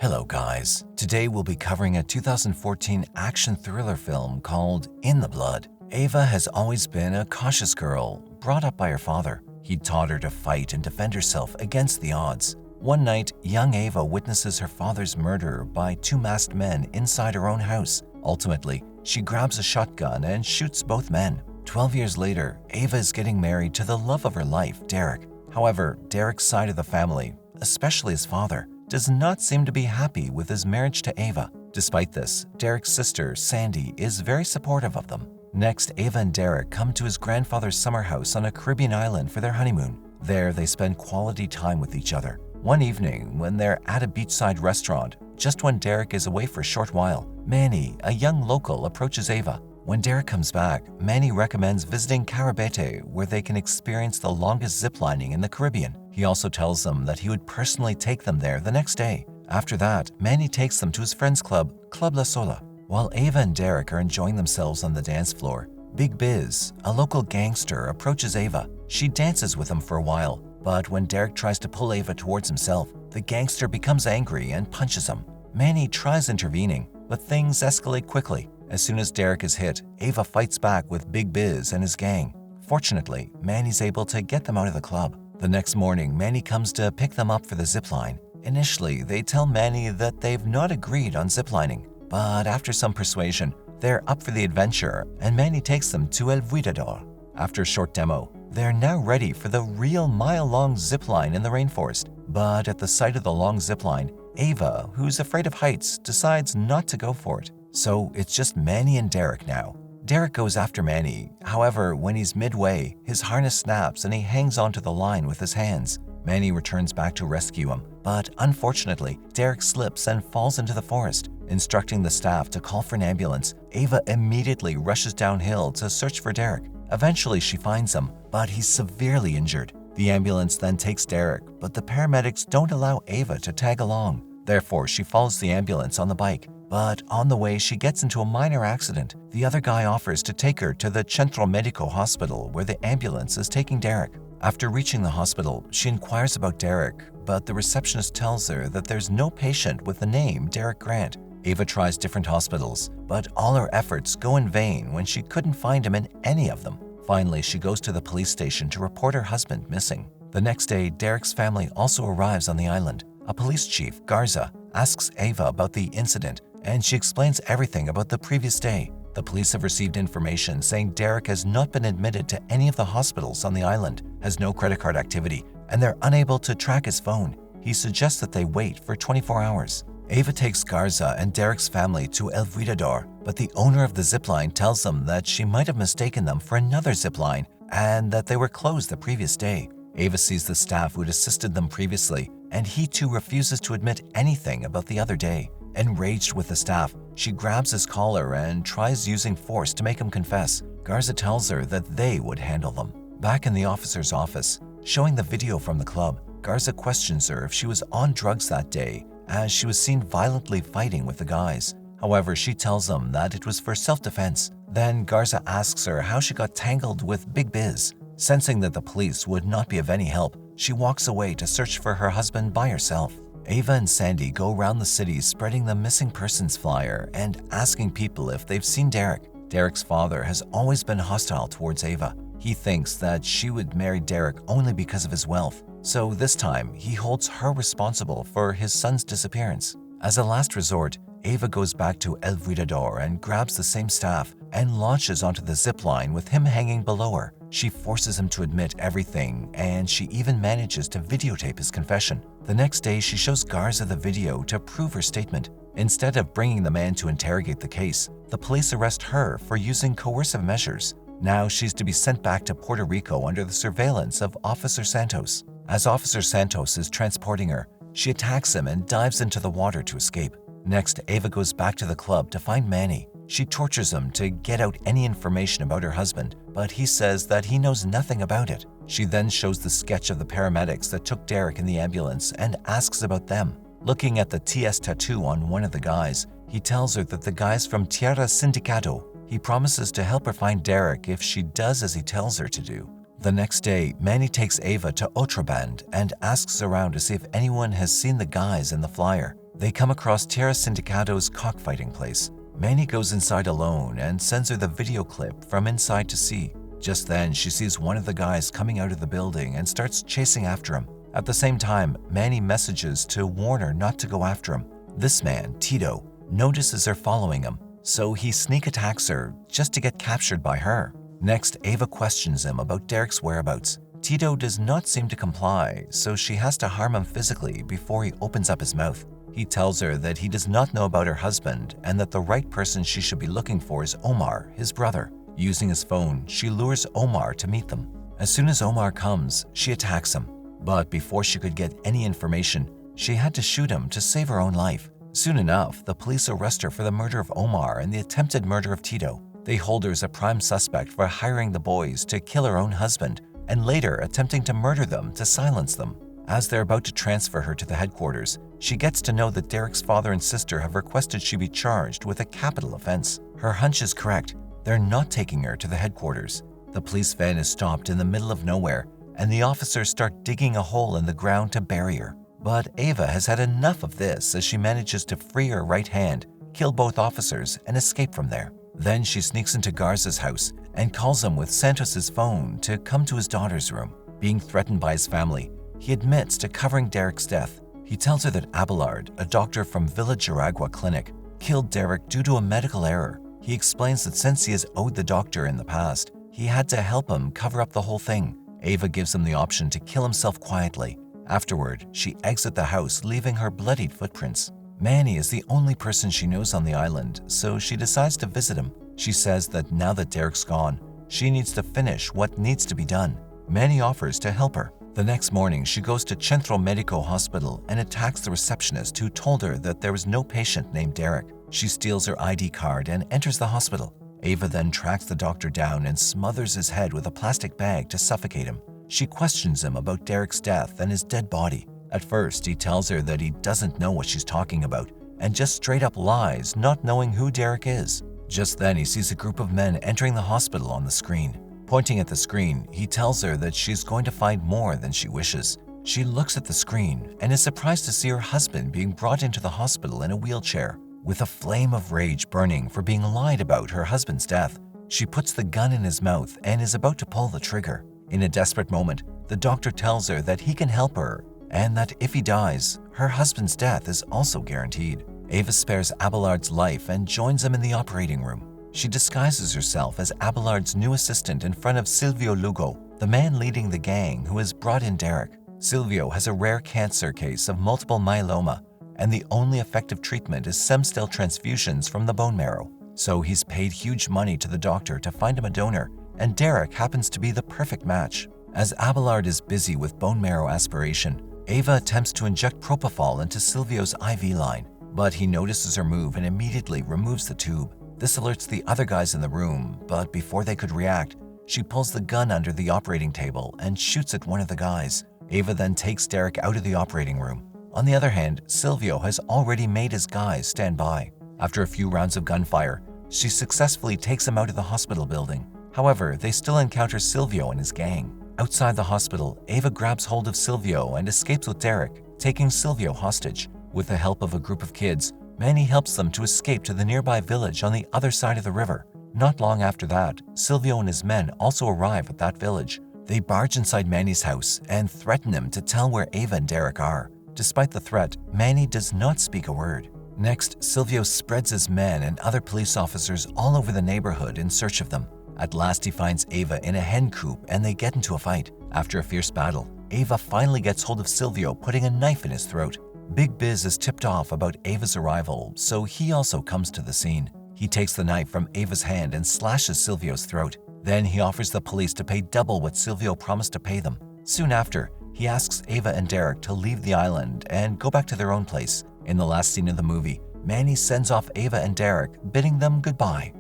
Hello guys, today we'll be covering a 2014 action thriller film called In the Blood. Ava has always been a cautious girl, brought up by her father. He taught her to fight and defend herself against the odds. One night, young Ava witnesses her father's murder by two masked men inside her own house. Ultimately, she grabs a shotgun and shoots both men. 12 years later, Ava is getting married to the love of her life, Derek. However, Derek's side of the family, especially his father, does not seem to be happy with his marriage to Ava. Despite this, Derek's sister, Sandy, is very supportive of them. Next, Ava and Derek come to his grandfather's summer house on a Caribbean island for their honeymoon. There, they spend quality time with each other. One evening, when they're at a beachside restaurant, just when Derek is away for a short while, Manny, a young local, approaches Ava. When Derek comes back, Manny recommends visiting Carabete, where they can experience the longest ziplining in the Caribbean. He also tells them that he would personally take them there the next day. After that, Manny takes them to his friend's club, Club La Sola. While Ava and Derek are enjoying themselves on the dance floor, Big Biz, a local gangster, approaches Ava. She dances with him for a while, but when Derek tries to pull Ava towards himself, the gangster becomes angry and punches him. Manny tries intervening, but things escalate quickly. As soon as Derek is hit, Ava fights back with Big Biz and his gang. Fortunately, Manny's able to get them out of the club. The next morning, Manny comes to pick them up for the zipline. Initially, they tell Manny that they've not agreed on ziplining, but after some persuasion, they're up for the adventure and Manny takes them to El Vuitador. After a short demo, they're now ready for the real mile-long zipline in the rainforest. But at the sight of the long zipline, Ava, who's afraid of heights, decides not to go for it. So it's just Manny and Derek now. Derek goes after Manny. However, when he's midway, his harness snaps and he hangs onto the line with his hands. Manny returns back to rescue him, but unfortunately, Derek slips and falls into the forest. Instructing the staff to call for an ambulance, Ava immediately rushes downhill to search for Derek. Eventually, she finds him, but he's severely injured. The ambulance then takes Derek, but the paramedics don't allow Ava to tag along. Therefore, she follows the ambulance on the bike. But on the way, she gets into a minor accident. The other guy offers to take her to the Centro Medico hospital where the ambulance is taking Derek. After reaching the hospital, she inquires about Derek, but the receptionist tells her that there's no patient with the name Derek Grant. Ava tries different hospitals, but all her efforts go in vain when she couldn't find him in any of them. Finally, she goes to the police station to report her husband missing. The next day, Derek's family also arrives on the island. A police chief, Garza, asks Ava about the incident, and she explains everything about the previous day. The police have received information saying Derek has not been admitted to any of the hospitals on the island, has no credit card activity, and they're unable to track his phone. He suggests that they wait for 24 hours. Ava takes Garza and Derek's family to El Vuitador, but the owner of the zipline tells them that she might have mistaken them for another zipline and that they were closed the previous day. Ava sees the staff who had assisted them previously, and he too refuses to admit anything about the other day. Enraged with the staff, she grabs his collar and tries using force to make him confess. Garza tells her that they would handle them. Back in the officer's office, showing the video from the club, Garza questions her if she was on drugs that day, as she was seen violently fighting with the guys. However, she tells him that it was for self-defense. Then Garza asks her how she got tangled with Big Biz. Sensing that the police would not be of any help, she walks away to search for her husband by herself. Ava and Sandy go around the city spreading the missing persons flyer and asking people if they've seen Derek. Derek's father has always been hostile towards Ava. He thinks that she would marry Derek only because of his wealth, so this time he holds her responsible for his son's disappearance. As a last resort, Ava goes back to El Vuitador and grabs the same staff and launches onto the zipline with him hanging below her. She forces him to admit everything, and she even manages to videotape his confession. The next day, she shows Garza the video to prove her statement. Instead of bringing the man to interrogate the case, the police arrest her for using coercive measures. Now she's to be sent back to Puerto Rico under the surveillance of Officer Santos. As Officer Santos is transporting her, she attacks him and dives into the water to escape. Next, Ava goes back to the club to find Manny. She tortures him to get out any information about her husband, but he says that he knows nothing about it. She then shows the sketch of the paramedics that took Derek in the ambulance and asks about them. Looking at the TS tattoo on one of the guys, he tells her that the guy's from Tierra Sindicato. He promises to help her find Derek if she does as he tells her to do. The next day, Manny takes Ava to Otraband and asks around to see if anyone has seen the guys in the flyer. They come across Tierra Sindicato's cockfighting place. Manny goes inside alone and sends her the video clip from inside to see. Just then, she sees one of the guys coming out of the building and starts chasing after him. At the same time, Manny messages to warn her not to go after him. This man, Tito, notices her following him, so he sneak attacks her just to get captured by her. Next, Ava questions him about Derek's whereabouts. Tito does not seem to comply, so she has to harm him physically before he opens up his mouth. He tells her that he does not know about her husband and that the right person she should be looking for is Omar, his brother. Using his phone, she lures Omar to meet them. As soon as Omar comes, she attacks him. But before she could get any information, she had to shoot him to save her own life. Soon enough, the police arrest her for the murder of Omar and the attempted murder of Tito. They hold her as a prime suspect for hiring the boys to kill her own husband and later attempting to murder them to silence them. As they're about to transfer her to the headquarters, she gets to know that Derek's father and sister have requested she be charged with a capital offense. Her hunch is correct. They're not taking her to the headquarters. The police van is stopped in the middle of nowhere, and the officers start digging a hole in the ground to bury her. But Ava has had enough of this as she manages to free her right hand, kill both officers, and escape from there. Then she sneaks into Garza's house and calls him with Santos's phone to come to his daughter's room. Being threatened by his family, he admits to covering Derek's death. He tells her that Abelard, a doctor from Village Aragua Clinic, killed Derek due to a medical error. He explains that since he has owed the doctor in the past, he had to help him cover up the whole thing. Ava gives him the option to kill himself quietly. Afterward, she exits the house, leaving her bloodied footprints. Manny is the only person she knows on the island, so she decides to visit him. She says that now that Derek's gone, she needs to finish what needs to be done. Manny offers to help her. The next morning, she goes to Centro Medico Hospital and attacks the receptionist who told her that there was no patient named Derek. She steals her ID card and enters the hospital. Ava then tracks the doctor down and smothers his head with a plastic bag to suffocate him. She questions him about Derek's death and his dead body. At first, he tells her that he doesn't know what she's talking about and just straight up lies, not knowing who Derek is. Just then, he sees a group of men entering the hospital on the screen. Pointing at the screen, he tells her that she's going to find more than she wishes. She looks at the screen and is surprised to see her husband being brought into the hospital in a wheelchair. With a flame of rage burning for being lied about her husband's death, she puts the gun in his mouth and is about to pull the trigger. In a desperate moment, the doctor tells her that he can help her and that if he dies, her husband's death is also guaranteed. Ava spares Abelard's life and joins him in the operating room. She disguises herself as Abelard's new assistant in front of Silvio Lugo, the man leading the gang who has brought in Derek. Silvio has a rare cancer case of multiple myeloma, and the only effective treatment is stem cell transfusions from the bone marrow. So he's paid huge money to the doctor to find him a donor, and Derek happens to be the perfect match. As Abelard is busy with bone marrow aspiration, Ava attempts to inject propofol into Silvio's IV line, but he notices her move and immediately removes the tube. This alerts the other guys in the room, but before they could react, she pulls the gun under the operating table and shoots at one of the guys. Ava then takes Derek out of the operating room. On the other hand, Silvio has already made his guys stand by. After a few rounds of gunfire, she successfully takes him out of the hospital building. However, they still encounter Silvio and his gang. Outside the hospital, Ava grabs hold of Silvio and escapes with Derek, taking Silvio hostage. With the help of a group of kids, Manny helps them to escape to the nearby village on the other side of the river. Not long after that, Silvio and his men also arrive at that village. They barge inside Manny's house and threaten him to tell where Ava and Derek are. Despite the threat, Manny does not speak a word. Next, Silvio spreads his men and other police officers all over the neighborhood in search of them. At last, he finds Ava in a hen coop and they get into a fight. After a fierce battle, Ava finally gets hold of Silvio, putting a knife in his throat. Big Biz is tipped off about Ava's arrival, so he also comes to the scene. He takes the knife from Ava's hand and slashes Silvio's throat. Then he offers the police to pay double what Silvio promised to pay them. Soon after, he asks Ava and Derek to leave the island and go back to their own place. In the last scene of the movie, Manny sends off Ava and Derek, bidding them goodbye.